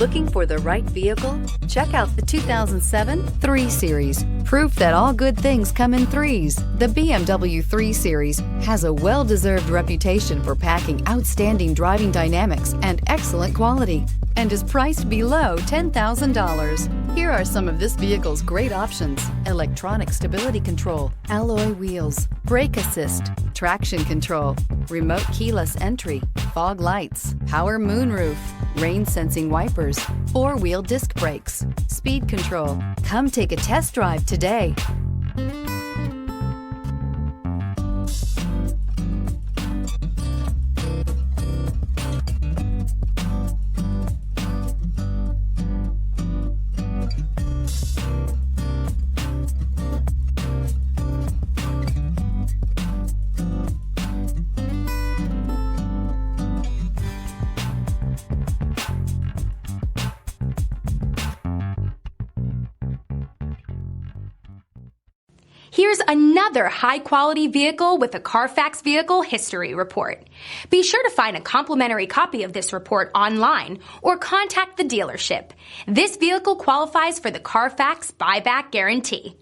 Looking for the right vehicle? Check out the 2007 3 Series. Proof that all good things come in threes. The BMW 3 Series has a well-deserved reputation for packing outstanding driving dynamics and excellent quality, and is priced below $10,000. Here are some of this vehicle's great options: electronic stability control, alloy wheels, brake assist, traction control, remote keyless entry, fog lights, power moonroof, rain sensing wipers, 4-wheel disc brakes, speed control. Come take a test drive today. Here's another high-quality vehicle with a Carfax Vehicle History Report. Be sure to find a complimentary copy of this report online or contact the dealership. This vehicle qualifies for the Carfax Buyback Guarantee.